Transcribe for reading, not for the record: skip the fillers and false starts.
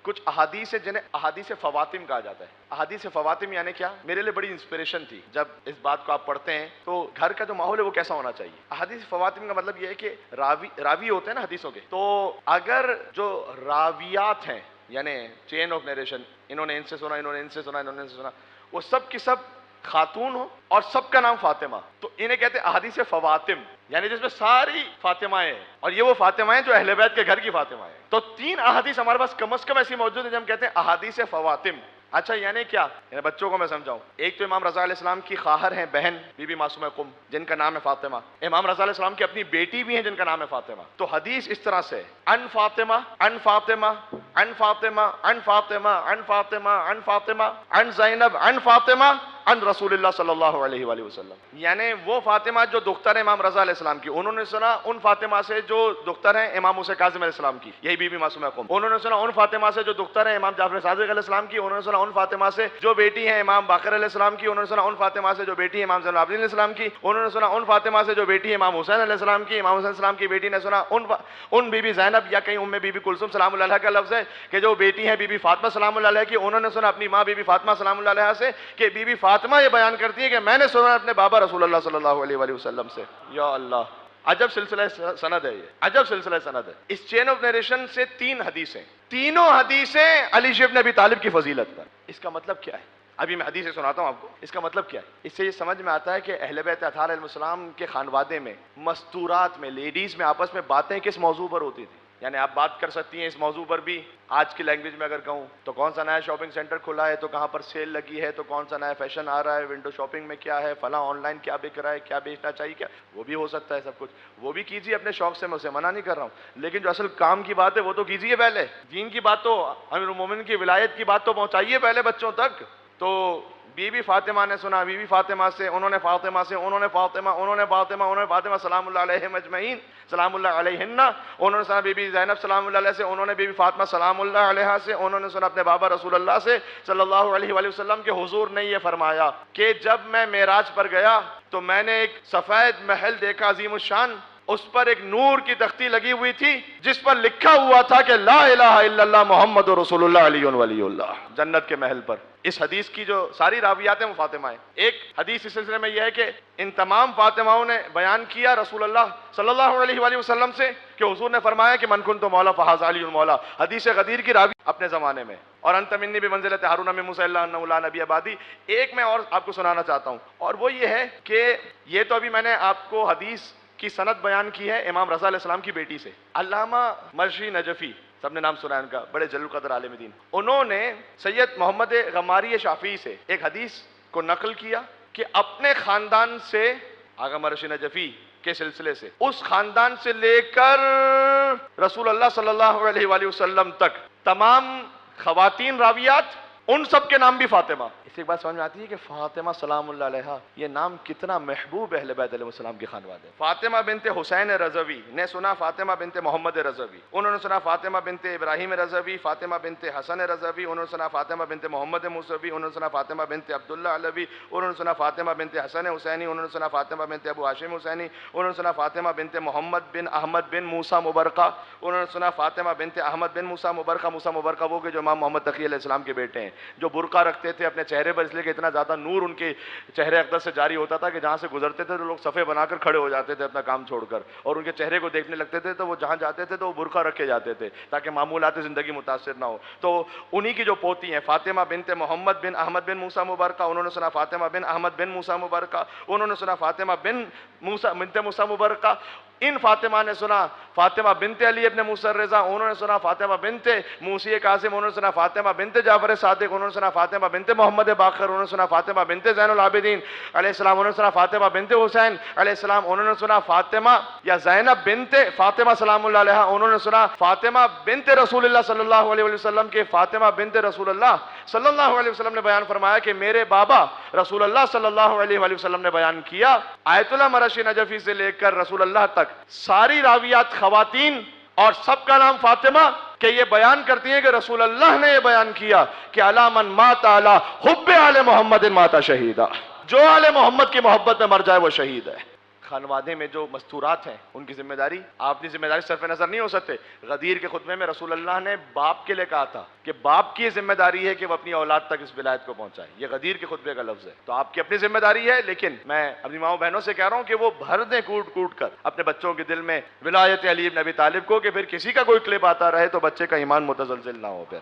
कुछ अहादीस है जिन्हें अहादीस फवातिम कहा जाता है। अहादीस फवातिम यानी क्या? मेरे लिए बड़ी इंस्पिरेशन थी जब इस बात को आप पढ़ते हैं तो घर का जो माहौल है वो कैसा होना चाहिए। अहादीस फवातिम का मतलब यह है कि रावी होते हैं ना हदीसों के, तो अगर जो रावियात हैं यानी चेन ऑफ नरेशन, इन्होंने इनसे सुना, इन्होंने इनसे सुना, इन्होंने इनसे सुना, वो सब की सब खातून हो और सबका नाम फातिमा, तो इन्हें कहते हैं अहादीस फवातिम, यानी जिसमें सारी फातिमाएं हैं और ये वो फातिमाएं जो अहले बैत के घर की फातिमाएं हैं। तो 3 अहादीस हमारे पास कम से कम ऐसी मौजूद है जो हम कहते हैं अहादीस फवातिम। अच्छा यानी क्या? यानी बच्चों को मैं समझाऊं, एक तो इमाम रज़ा अलैहिस्सलाम की खाहर हैं बहन बीबी मासूमा कुम जिनका नाम है फातिमा। इमाम रज़ा अलैहिस्सलाम की अपनी बेटी भी है जिनका नाम है फातिमा। तो हदीस इस तरह से अन फातिमा अन फातिमा अन फातिमा अन फातिमा अन फातिमा अन फातिमा अन ज़ैनब अन फातिमा अन रसूलुल्लाह सल्लल्लाहु अलैहि वसल्लम, यानी वो फातिमा जो दुख्तर है इमाम रज़ा अलैहिस्सलाम की, उन्होंने सुना उन फातिमा से जो दुख्तर है इमाम हुसैन काज़िम अलैहिस्सलाम की, यही बीबी मासूमा कुम। उन्होंने सुना उन फातिमा से जो दुख्तर है इमाम जाफर सादिक अलैहिस्सलाम की। उन्होंने सुना उन फातिमा से जो बेटी है इमाम बाकर अलैहिस्सलाम की। उन्होंने सुना उन फातिमा से जो बेटी है इमाम ज़ैनुल आबिदीन अलैहिस्सलाम की। उन्होंने सुना उन फातिमा से जो बेटी है इमाम हुसैन अलैहिस्सलाम की। इमाम हुसैन अलैहिस्सलाम की बेटी ने सुना उन बीबी ज़ैनब या कहीं उम्मे बीबी कुलसुम सलामुल्लाह अलैहा का लफ्ज़ है कि जो बेटी है बीबी फातिमा सलामुल्लाह अलैहा की। उन्होंने सुना अपनी माँ बीबी फातिमा सलामुल्लाह अलैहा से कि बीबी फातिमा ये बयान करती है कि मैंने सुना अपने बाबा रसूलुल्लाह सल्लल्लाहु अलैहि वसल्लम से। या अल्लाह, अजब सिलसिला सनद है, ये अजब सिलसिला सनद है। इस चेन ऑफ नरेशन से 3 हदीसें, तीनों हदीसें अली इब्न अबी तालिब की फजीलत पर। इसका मतलब क्या है? अभी मैं हदीसें सुनाता हूं आपको, इसका मतलब क्या है। इससे ये समझ में आता है कि अहले बैत अतहार अलैहिस्सलाम के खानवादे में, मस्तूरात में, लेडीज में आपस में बातें किस मौजू पर होती थी। यानी आप बात कर सकती हैं इस मौजू पर भी, आज की लैंग्वेज में अगर कहूँ तो कौन सा नया शॉपिंग सेंटर खुला है, तो कहाँ पर सेल लगी है, तो कौन सा नया फैशन आ रहा है, विंडो शॉपिंग में क्या है, फला ऑनलाइन क्या बिक रहा है, क्या बेचना चाहिए, क्या वो भी हो सकता है। सब कुछ वो भी कीजिए अपने शौक से, मैं उसे मना नहीं कर रहा हूँ, लेकिन जो असल काम की बात है वो तो कीजिए पहले। दीन की बात तो, अमीरुल मोमिनीन की विलायत की बात तो पहुँचाइए पहले बच्चों तक। तो बीबी फातिमा ने सुना बीबी फातिमा से, उन्होंने फातिमा से, उन्होंने फातिमा, उन्होंने फातिमा, उन्होंने फातिमा सलामुल्लाह अलैहिम अजमईन सलामुल्लाह अलैहिन्ना। उन्होंने सुना बीबी ज़ैनब सलामुल्लाह अलैहा से, उन्होंने बीबी फातिमा सलामुल्लाह अलैहा से, उन्होंने सुना अपने बाबा रसूलुल्लाह से सल्लल्लाहु अलैहि वसल्लम के हुजूर ने यह फरमाया कि जब मैं मेराज पर गया तो मैंने एक सफेद महल देखा अजीमुशान, उस पर एक नूर की तख्ती लगी हुई थी जिस पर लिखा हुआ था कि ला इलाहा इल्लल्लाह मुहम्मदुर रसूलुल्लाह अलियुन वलियुल्लाह, जन्नत के महल पर। इस हदीस की जो सारी रावियात हैं वो फातिमाएं। एक हदीस इस सिलसिले में यह है कि इन तमाम फातिमाओं ने बयान किया रसूलुल्लाह सल्लल्लाहु अलैहि वसल्लम से कि हुजूर ने फरमाया कि मन कुन्तु मौला फहाज़ा अलीयुन मौला। हदीस गदीर की रावी अपने ज़माने में, और अंत मिन्नी बिमंज़िलति हारून मिन मूसा इल्ला अन्नहु ला नबी अबादी। एक मैं और आपको सुनाना चाहता हूँ, और वो ये है कि ये तो अभी मैंने आपको हदीस की सनद बयान की है इमाम रज़ा अलैहिस्सलाम की बेटी से। अल्लामा मर्शी नजफी, सबने नाम सुना है उनका, बड़े जल्लुल क़द्र आलिम दीन। उन्होंने सैयद मोहम्मद गमारी शाफी से एक हदीस को नकल किया कि अपने खानदान से, आगा मर्शी नजफी के सिलसिले से, उस खानदान से लेकर रसूलुल्लाह सल्लल्लाहु अलैहि वसल्लम तक तमाम खवातीन रावियात, उन सब के नाम भी फातिमा। इससे एक बात समझ में आती है कि फातिमा सलामुल्लाह अलैहा ये नाम कितना महबूब अहले बैत अलैहिस्सलाम के खानवादे। फातिमा बिनते हुसैन रज़वी ने सुना फातिमा बिनते मोहम्मद रज़वी, उन्होंने सुना फातिमा बिनते इब्राहिम रज़वी, फातिमा बिनते हसन रज़वी, उन्होंने सुना फातिमा बिनते मोहम्मद मूसवी, उन्होंने सुना फातिमा बिनते अब्दुल्लाह अलवी, उन्होंने सुना फातिमा बिनते हसन हुसैनी, उन्होंने सुना फातिमा बिनते अबू हाशिम हुसैनी, उन्होंने सुना फातिमा बिनते मोहम्मद बिन अहमद बिन मूसा मुबरका, उन्होंने सुना फातिमा बिनते अहमद बिन मूसा मुबरका। मूसा मुबरका वो के जो इमाम मोहम्मद तकी अलैहिस्सलाम के बेटे हैं, जो बुरका रखते थे अपने चेहरे पर, इसलिए कि इतना ज्यादा नूर उनके चेहरे अकदर से जारी होता था कि जहां से गुजरते थे तो लोग सफ़े बनाकर खड़े हो जाते थे अपना काम छोड़कर, और उनके चेहरे को देखने लगते थे। तो वो जहां जाते थे तो वो बुरका रखे जाते थे ताकि मामूलात ज़िंदगी मुतासिर ना हो। तो उन्हीं की जो पोती हैं फातिमा बिनते मोहम्मद बिन अहमद बिन मूसा मुबरका, उन्होंने सुना फातिमा बिन अहमद बिन मूसा मुबरका, उन्होंने सुना फातिमा बिन बिनते मूसा मुबरका। इन फातिमा ने सुना फातिमा बिनते अली इब्न मूसा रज़ा, उन्होंने सुना फातिमा बिनते मूसी कासिम, उन्होंने सुना फातिमा बिनते जाफर सादिक, उन्होंने सुना फातिमा बिनते मोहम्मद बाकर, उन्होंने सुना फातिमा बिनते ज़ैनुल आबिदीन अलैहिस्सलाम, उन्होंने सुना फातिमा बिनते हुसैन अलैहिस्सलाम, उन्होंने सुना फातिमा या ज़ैनब बिनते फातिमा सलामुल्लाह अलैहा, उन्होंने सुना फातिमा बिनते रसूलुल्लाह सल्लल्लाहु अलैहि वसल्लम के फातिमा बिनते रसूलुल्लाह सल्लल्लाहु अलैहि वसल्लम ने बयान फरमाया कि मेरे बाबा रसूलुल्लाह सल्लल्लाहु अलैहि वसल्लम ने बयान किया। आयतुल्लाह मरशी नजफी से लेकर रसूलुल्लाह तक सारी रावियात खवातीन और सबका नाम फातिमा के ये बयान करती हैं कि रसूलुल्लाह ने ये बयान किया कि अला मन माता अला हुब्बे आले मोहम्मद माता शहीदा, जो आले मोहम्मद की मोहब्बत में मर जाए वो शहीद है। खानवादे में जो मस्तूरात हैं उनकी जिम्मेदारी, आप अपनी जिम्मेदारी सरफ नजर नहीं हो सकते। गदीर के खुतबे में रसूल अल्लाह ने बाप के लिए कहा था कि बाप की जिम्मेदारी है कि वो अपनी औलाद तक इस विलायत को पहुंचाए। ये गदीर के खुतबे का लफ्ज है। तो आपकी अपनी जिम्मेदारी है, लेकिन मैं अपनी माओ बहनों से कह रहा हूं कि वो भर दें कूट कूट कर अपने बच्चों के दिल में विलायत अली इब्न अबी तालिब को, कि फिर किसी का कोई क्लिप आता रहे तो बच्चे का ईमान मुतजलजिल ना हो। फिर